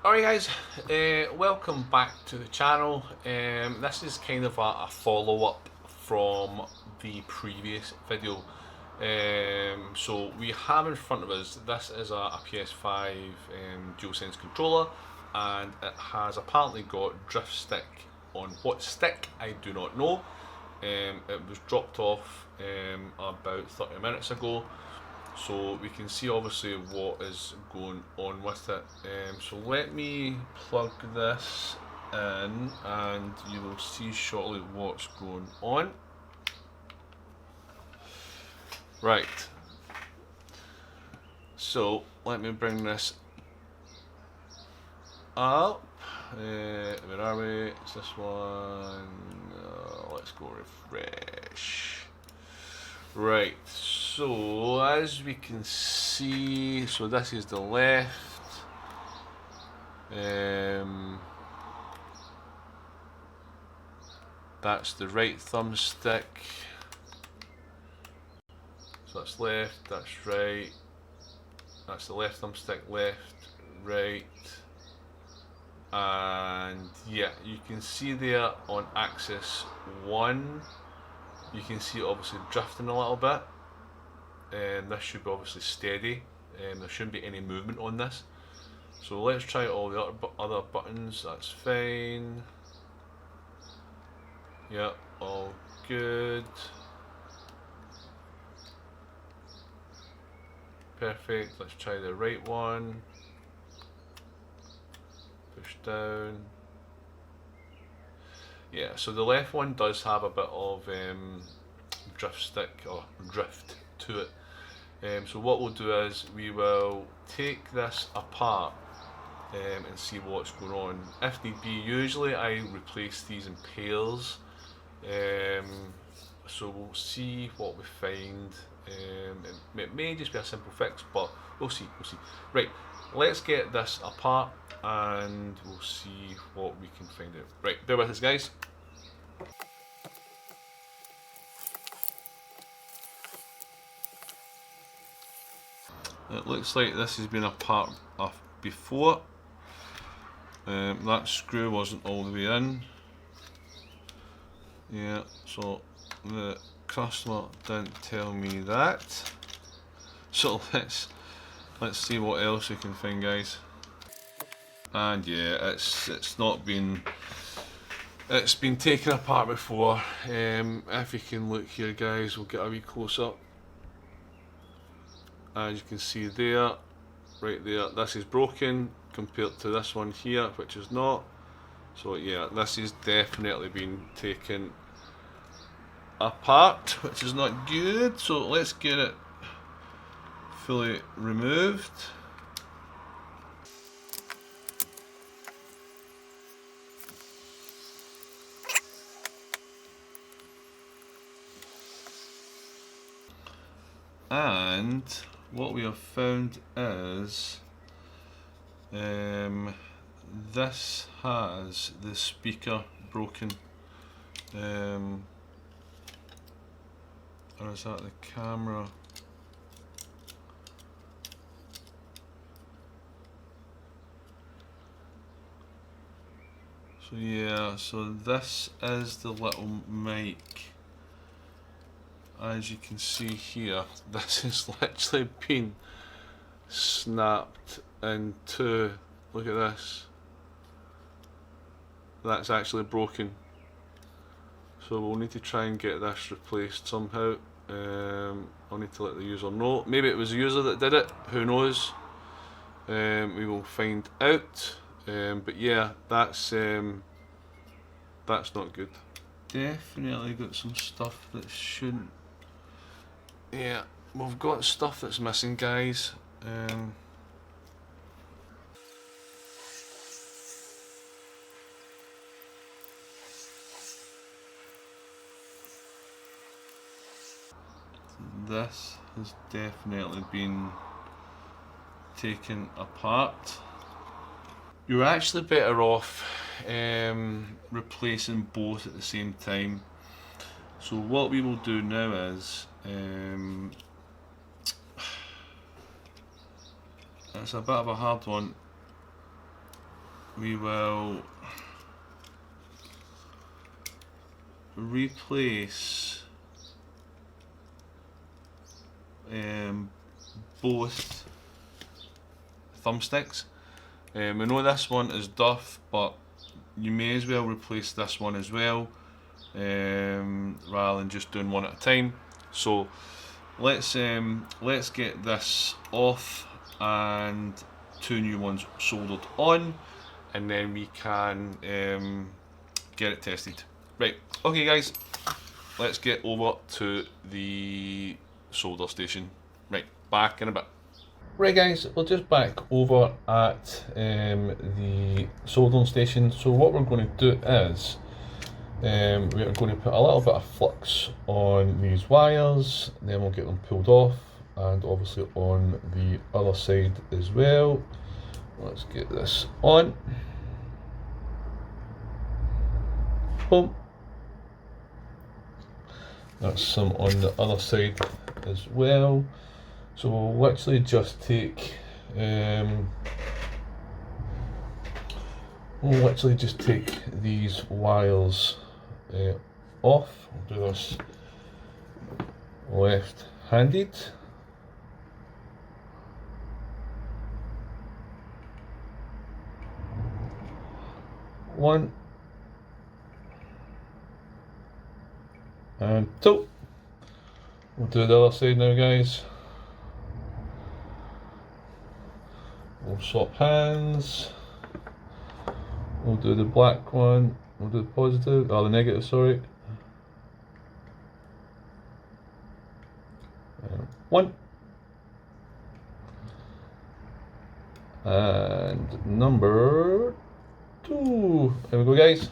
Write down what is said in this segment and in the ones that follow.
Alright guys, welcome back to the channel. This is kind of a follow-up from the previous video. So we have in front of us, this is a PS5 Dual Sense Controller, and it has apparently got drift stick. On what stick, I do not know. It was dropped off about 30 minutes ago. So we can see obviously what is going on with it. So let me plug this in and you will see shortly what's going on. Right, so let me bring this up. Where are we? It's this one. Let's go refresh. Right, so as we can see, so this is the left. That's the right thumbstick. So that's left, that's right. That's the left thumbstick, left, right. And yeah, you can see there on axis 1, you can see it obviously drifting a little bit. This should be obviously steady. There shouldn't be any movement on this. So let's try all the other buttons. That's fine. Yeah, all good. Perfect. Let's try the right one. Push down. Yeah, so the left one does have a bit of drift stick or drift to it. So what we'll do is we will take this apart and see what's going on. If need be, usually I replace these in pairs. So we'll see what we find. It may just be a simple fix, but we'll see. Right, let's get this apart and we'll see what we can find out. Right, bear with us guys. It looks like this has been apart before. That screw wasn't all the way in. Yeah, so the customer didn't tell me that. So let's see what else we can find, guys. And yeah, it's been taken apart before. If you can look here, guys, we'll get a wee close up. As you can see there, right there, this is broken compared to this one here, which is not. So yeah, this is definitely been taken apart, which is not good. So let's get it fully removed. And what we have found is this has the speaker broken. Or is that the camera? So yeah, so this is the little mic. As you can see here, this has literally been snapped in two. Look at this. That's actually broken. So we'll need to try and get this replaced somehow. I'll need to let the user know. Maybe it was the user that did it, who knows. We will find out. But yeah, that's not good. Definitely got some stuff that shouldn't. Yeah, we've got stuff that's missing, guys. This has definitely been taken apart. You're actually better off replacing both at the same time. So what we will do now is it's a bit of a hard one. we will replace both thumbsticks. We know this one is duff, but you may as well replace this one as well, rather than just doing one at a time. So let's get this off and 2 new ones soldered on, and then we can get it tested. Right, okay guys, let's get over to the solder station. Right, back in a bit. Right guys, we're just back over at the soldering station. So what we're going to do is we're going to put a little bit of flux on these wires, then we'll get them pulled off, and obviously on the other side as well. Let's get this on. Boom. That's some on the other side as well. So we'll literally just take these wires off. We'll do this left-handed. One and two. We'll do the other side now, guys. We'll swap hands. We'll do the black one. We'll do the positive, or the negative, sorry. One. And number 2. There we go, guys.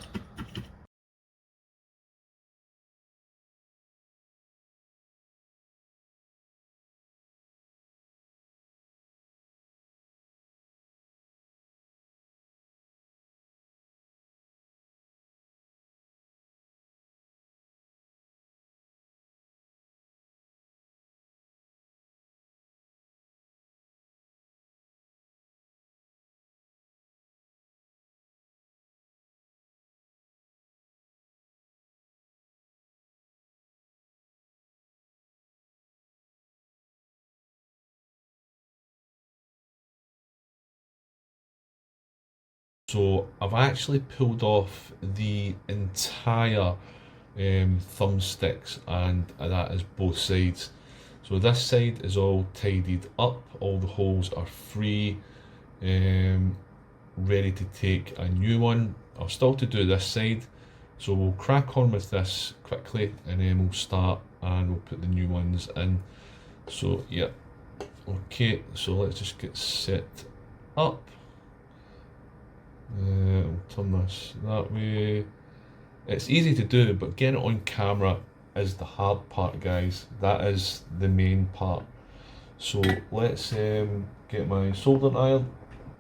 So I've actually pulled off the entire thumbsticks, and that is both sides. So this side is all tidied up, all the holes are free, ready to take a new one. I've still to do this side, so we'll crack on with this quickly and then we'll start and we'll put the new ones in. So yeah, okay, so let's just get set up. We'll turn this that way. It's easy to do, but getting it on camera is the hard part, guys. That is the main part. So let's get my soldering iron,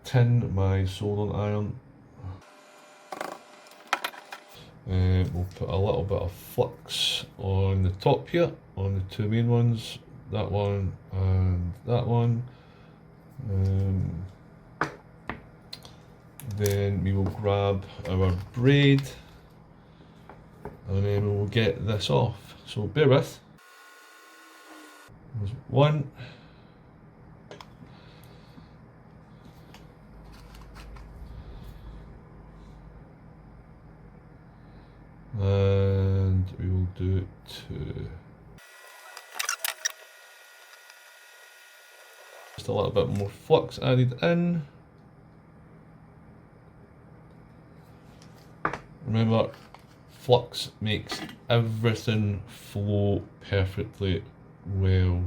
tin my soldering iron. We'll put a little bit of flux on the top here, on the 2 main ones, that one and that one. Then we will grab our braid and then we will get this off. So bear with. There's one. And we will do 2. Just a little bit more flux added in. Remember, flux makes everything flow perfectly well.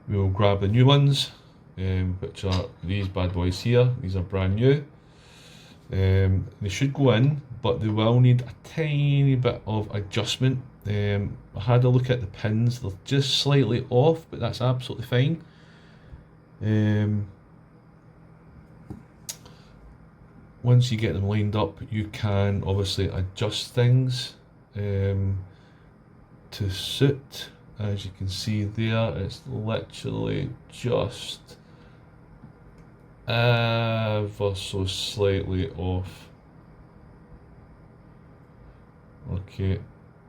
we will grab the new ones, which are these bad boys here. These are brand new. They should go in, but they will need a tiny bit of adjustment. I had a look at the pins, they're just slightly off, but that's absolutely fine. Once you get them lined up, you can obviously adjust things to suit. As you can see there, it's literally just ever so slightly off. Okay,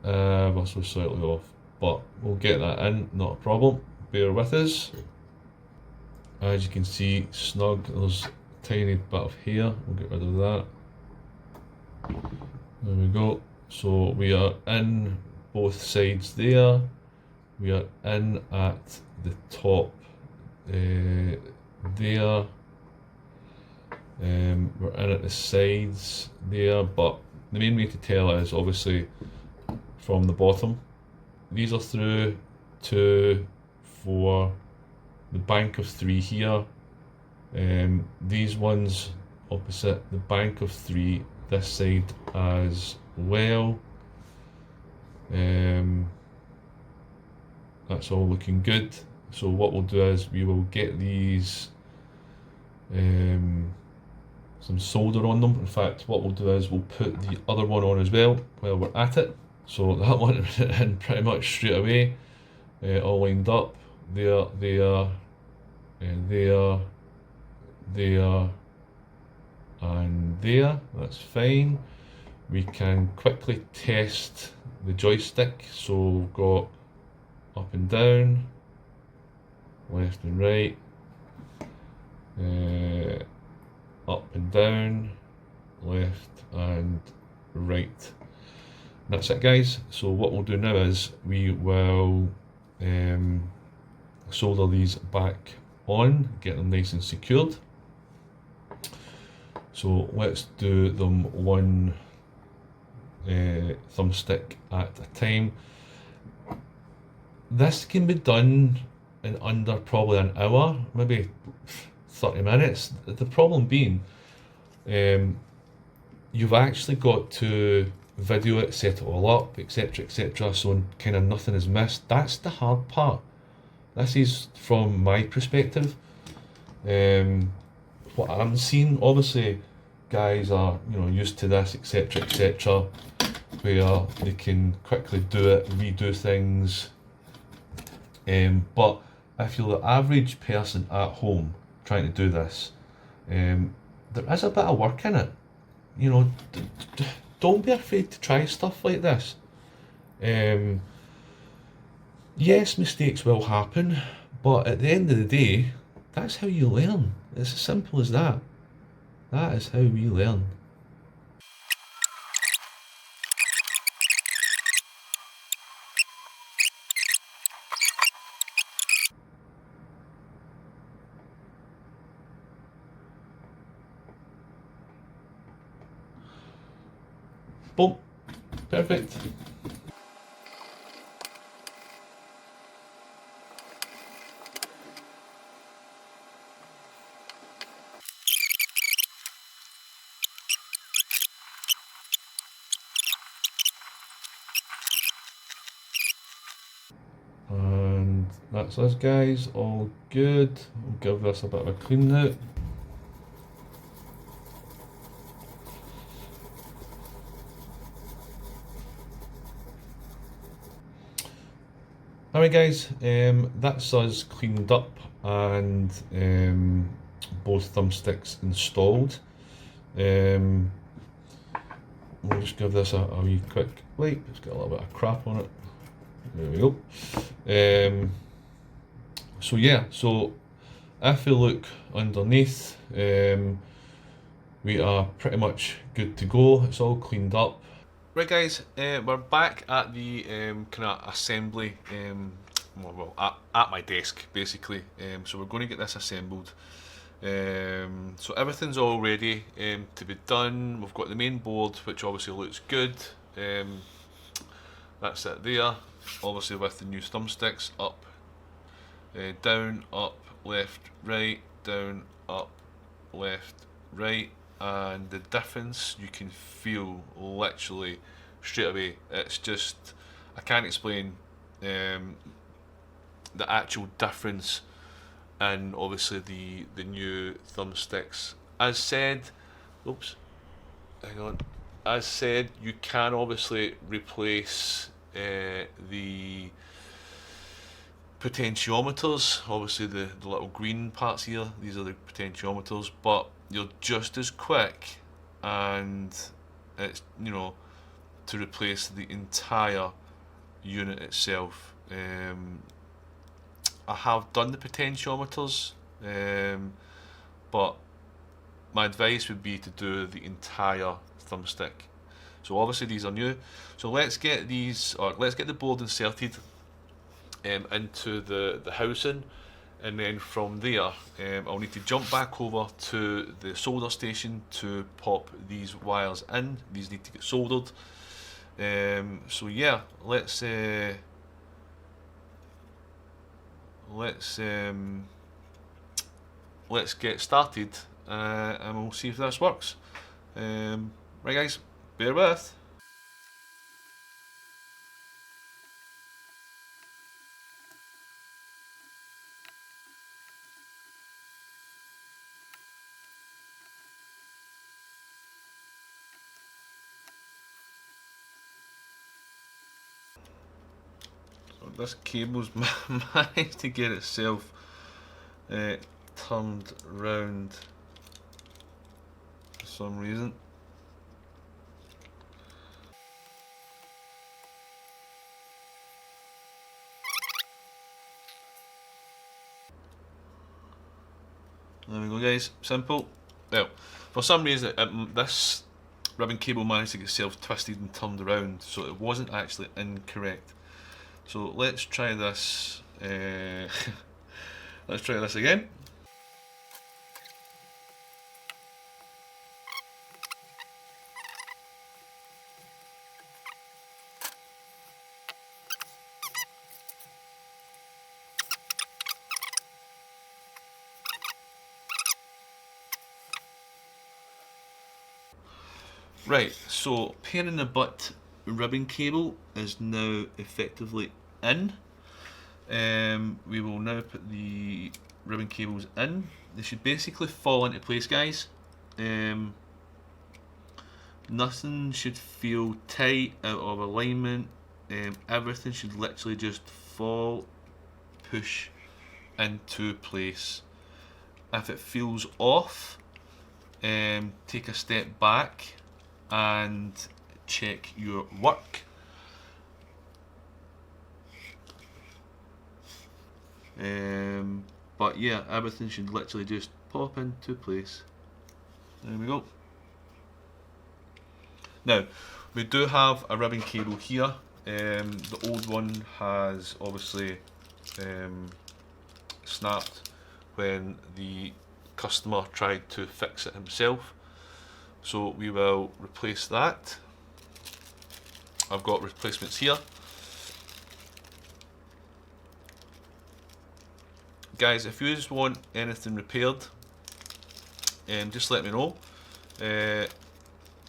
ever so slightly off, but we'll get that in, not a problem. Bear with us. As you can see, snug, there's a tiny bit of hair, we'll get rid of that. There we go. So we are in both sides there. We are in at the top there. We're in at the sides there, but the main way to tell is obviously from the bottom. These are through 2, 4, the bank of 3 here. These ones opposite the bank of 3 this side as well. That's all looking good. So what we'll do is we will get these some solder on them. In fact, what we'll do is we'll put the other one on as well while we're at it. So that one in pretty much straight away, all lined up. There, and there. That's fine. We can quickly test the joystick. So we've got up and down, left and right, up and down, left and right. That's it, guys. So what we'll do now is we will solder these back on, get them nice and secured. So let's do them one thumbstick at a time. This can be done in under probably an hour, maybe 30 minutes. The problem being, you've actually got to video it, set it all up, etc, so kind of nothing is missed. That's the hard part. This is from my perspective. What I'm seeing, obviously guys are used to this, etc, where they can quickly do it, redo things. But if you're the average person at home trying to do this, there is a bit of work in it. Don't be afraid to try stuff like this. Yes, mistakes will happen, but at the end of the day, that's how you learn. It's as simple as that. That is how we learn. Boom. Perfect. And that's us, guys, all good. We'll give this a bit of a clean now. Alright guys, that's us cleaned up and both thumbsticks installed. We'll just give this a wee quick wipe. It's got a little bit of crap on it. There we go. So yeah, so if we look underneath, we are pretty much good to go. It's all cleaned up. Right guys, we're back at the kind of assembly, at my desk basically. So we're going to get this assembled. So everything's all ready to be done. We've got the main board, which obviously looks good. That's it there, obviously with the new thumbsticks up down, up, left, right, down, up, left, right, and the difference you can feel literally straight away. It's just, I can't explain the actual difference in obviously the new thumbsticks. As said, oops, hang on. As said, you can obviously replace the potentiometers, obviously the little green parts here, these are the potentiometers, but you're just as quick, and it's, you know, to replace the entire unit itself. I have done the potentiometers, but my advice would be to do the entire thumbstick. So obviously these are new, so let's get these, or let's get the board inserted into the housing, and then from there I'll need to jump back over to the solder station to pop these wires in. These need to get soldered. So yeah, let's get started, and we'll see if this works. Right guys, bear with. So this cable's managed to get itself turned round for some reason. There we go guys, simple. Well, for some reason this ribbon cable managed to get itself twisted and turned around, so it wasn't actually incorrect. So let's try this, let's try this again. Right, so pain in the butt ribbon cable is now effectively in. We will now put the ribbon cables in. They should basically fall into place, guys. Nothing should feel tight, out of alignment. Everything should literally just fall, push into place. If it feels off, take a step back and check your work. But yeah, everything should literally just pop into place. There we go. Now, we do have a ribbon cable here. The old one has obviously snapped when the customer tried to fix it himself. So we will replace that. I've got replacements here. Guys, if you just want anything repaired, just let me know.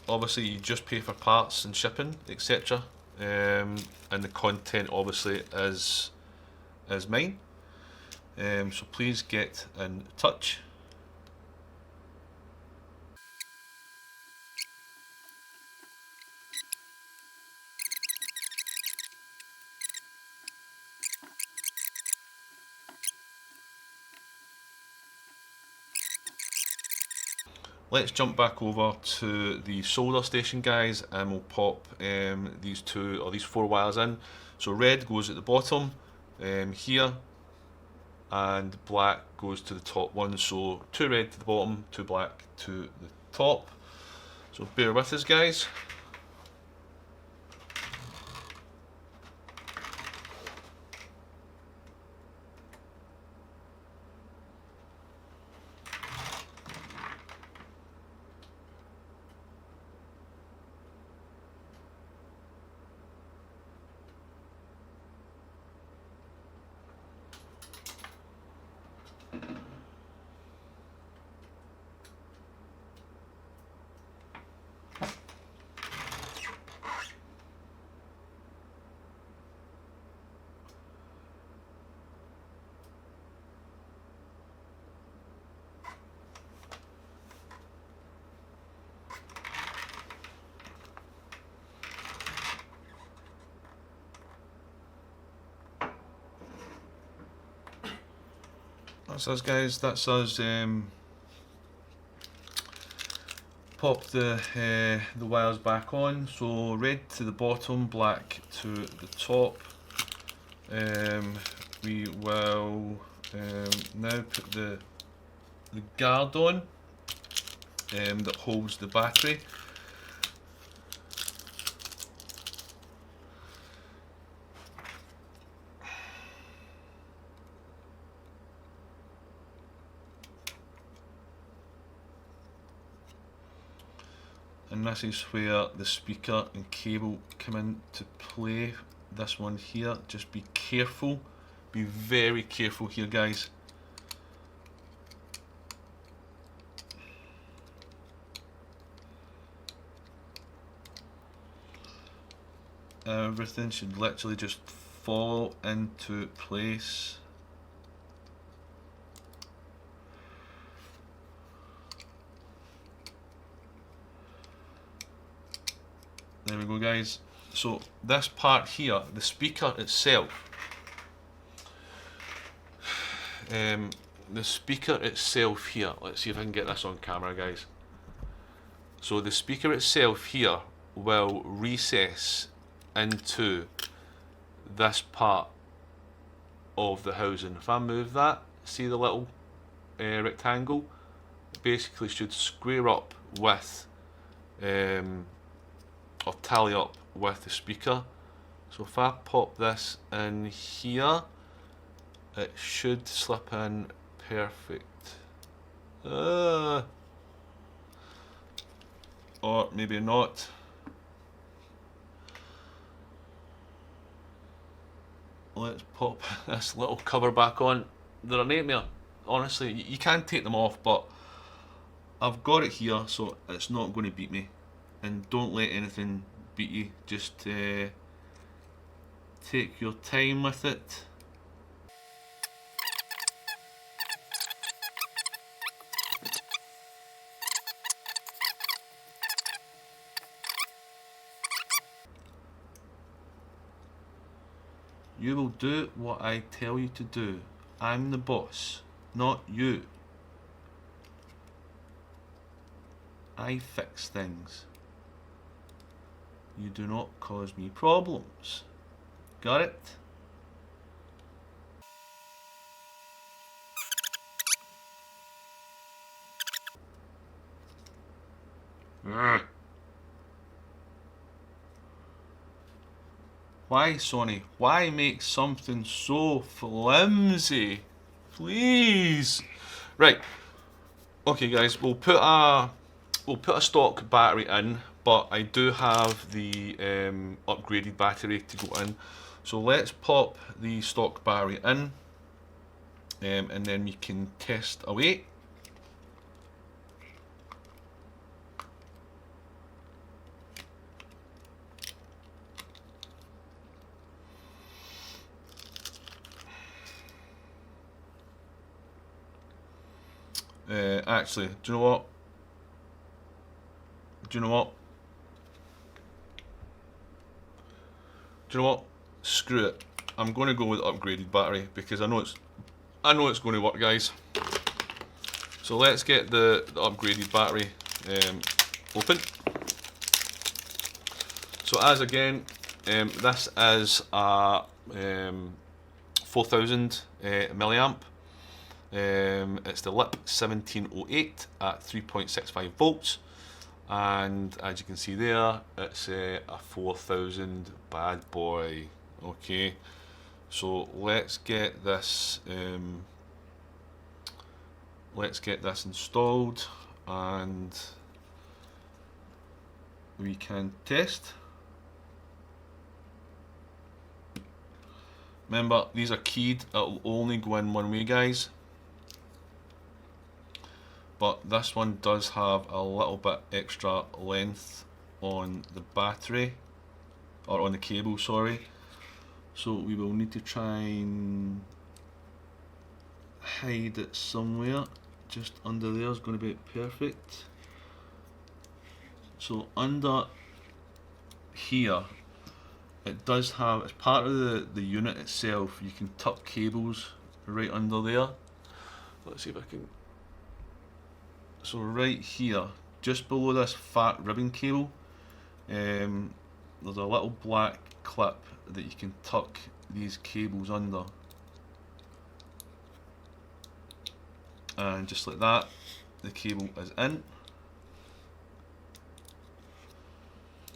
Obviously you just pay for parts and shipping, etc. And the content obviously is mine. So please get in touch. Let's jump back over to the solder station, guys, and we'll pop these four wires in. So red goes at the bottom here, and black goes to the top one. So two red to the bottom, two black to the top. So bear with us, guys. that's us guys, that's us pop the wires back on. So red to the bottom, black to the top. We will now put the guard on that holds the battery. And this is where the speaker and cable come into play. This one here, just be careful, be very careful here guys. Everything should literally just fall into place. There we go guys. So this part here, the speaker itself, here, let's see if I can get this on camera guys. So the speaker itself here will recess into this part of the housing. If I move that, see the little rectangle, it basically should square up with or tally up with the speaker. So if I pop this in here, it should slip in perfect. Or maybe not. Let's pop this little cover back on. They're a nightmare. Honestly, you can't take them off, but I've got it here, so it's not going to beat me. And don't let anything beat you. Just take your time with it. You will do what I tell you to do. I'm the boss, not you. I fix things. You do not cause me problems. Got it? Why, Sony? Why make something so flimsy? Please. Right. Okay, guys. We'll put a stock battery in, but I do have the upgraded battery to go in. So let's pop the stock battery in, and then we can test away. Actually, do you know what? Do you know what? Do you know what? Screw it. I'm going to go with upgraded battery because I know it's going to work, guys. So let's get the upgraded battery open. So as again, this is a 4000 milliamp. It's the LIP 1708 at 3.65 volts, and as you can see there, it's a 4000 bad boy. Okay, so let's get this installed and we can test. Remember, these are keyed, it'll only go in one way, guys. But this one does have a little bit extra length on the battery, or on the cable, sorry. So we will need to try and hide it somewhere. Just under there is going to be perfect. So under here, it does have, as part of the unit itself, you can tuck cables right under there. let's see if I can. So right here, just below this fat ribbon cable, there's a little black clip that you can tuck these cables under, and just like that, the cable is in.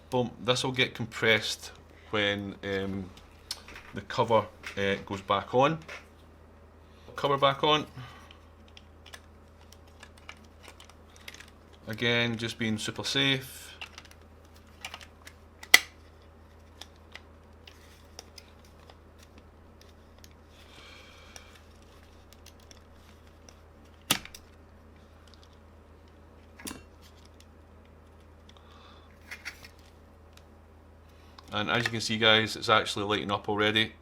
Boom. This will get compressed when the cover goes back on. Cover back on. Again, just being super safe. And as you can see, guys, it's actually lighting up already.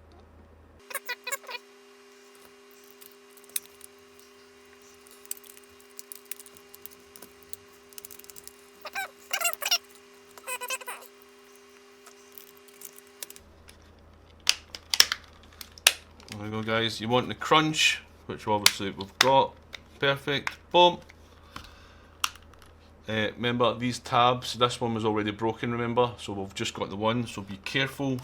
There we go, guys. You want the crunch, which obviously we've got. Perfect. Boom. Remember these tabs, this one was already broken, remember, so we've just got the one, so be careful.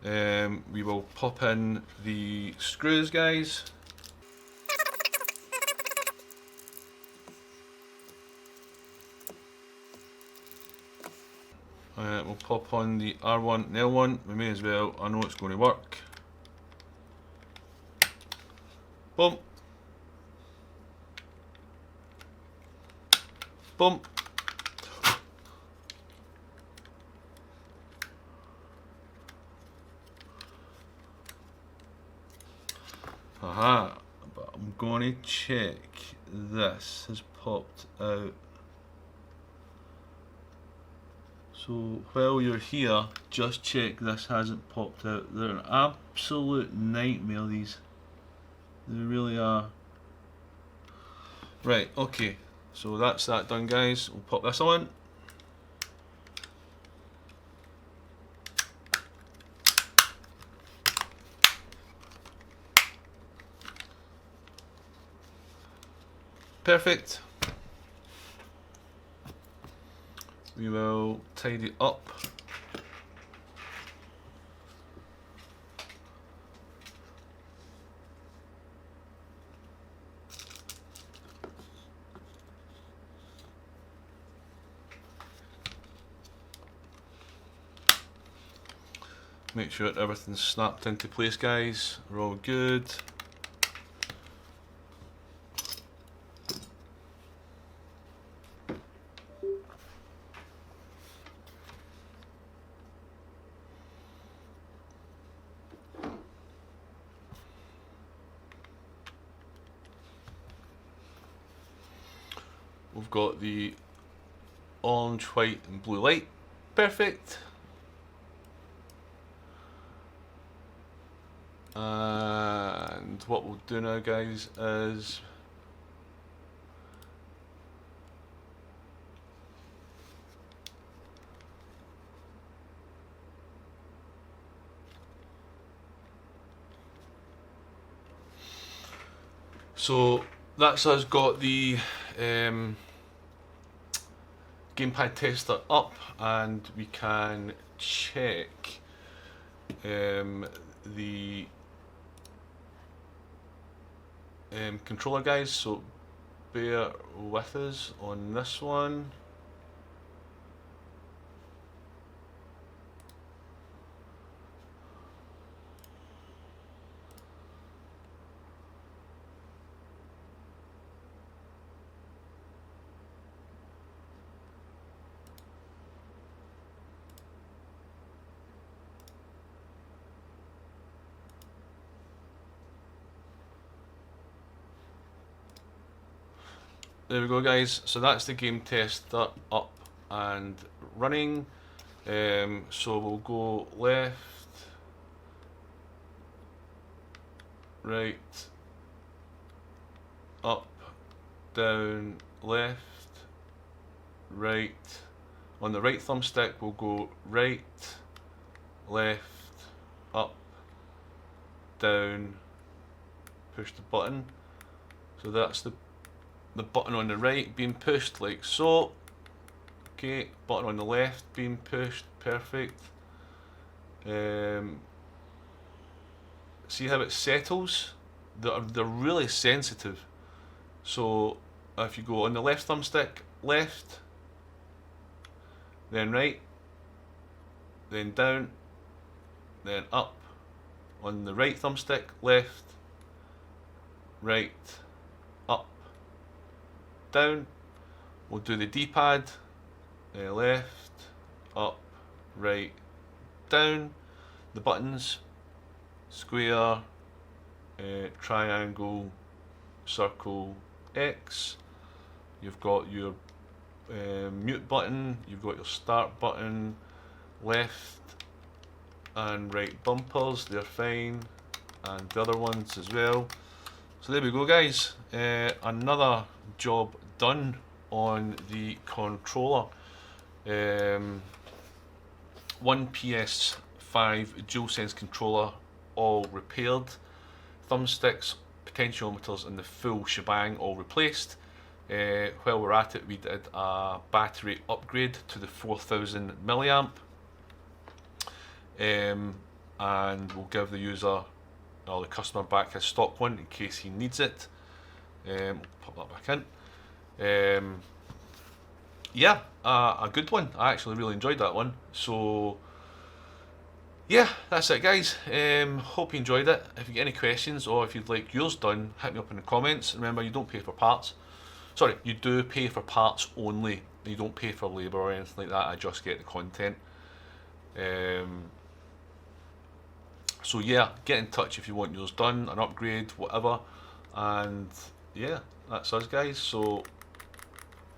We will pop in the screws, guys. We'll pop on the R1 and L1, we may as well, I know it's going to work. Boom. Boom. Aha, but I'm going to check this has popped out. So while you're here, just check this hasn't popped out. They're an absolute nightmare, these. They really are. Right, okay. So that's that done, guys. We'll pop this on. Perfect. We will tidy up. Make sure that everything's snapped into place, guys. We're all good. We've got the orange, white and blue light. Perfect. And what we'll do now, guys, is so that's us got the gamepad tester up, and we can check the controller, guys, so bear with us on this one. There we go, guys, so that's the game tester up and running. So we'll go left, right, up, down, left, right. On the right thumbstick we'll go right, left, up, down, push the button. So that's the button on the right being pushed like so. Okay, button on the left being pushed, perfect. See how it settles? They're really sensitive. So if you go on the left thumbstick, left, then right, then down, then up. On the right thumbstick, left, right, up, down. We'll do the D-pad, left, up, right, down. The buttons, square, triangle, circle, X. You've got your mute button, you've got your start button, left and right bumpers, they're fine, and the other ones as well. So there we go, guys, another job done on the controller. One PS5 Dual Sense Controller all repaired, thumbsticks, potentiometers and the full shebang all replaced. While we're at it, we did a battery upgrade to the 4000 milliamp, and we'll give the user or the customer back his stock one in case he needs it. Pop that back in. Yeah, a good one. I actually really enjoyed that one. So yeah, that's it, guys. Hope you enjoyed it. If you get any questions or if you'd like yours done, hit me up in the comments. Remember, you don't pay for parts. Sorry, you do pay for parts only. You don't pay for labour or anything like that. I just get the content. So yeah, get in touch if you want yours done, an upgrade, whatever. And yeah, that's us, guys. So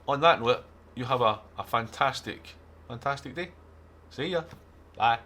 on that note, you have a fantastic day. See ya. Bye.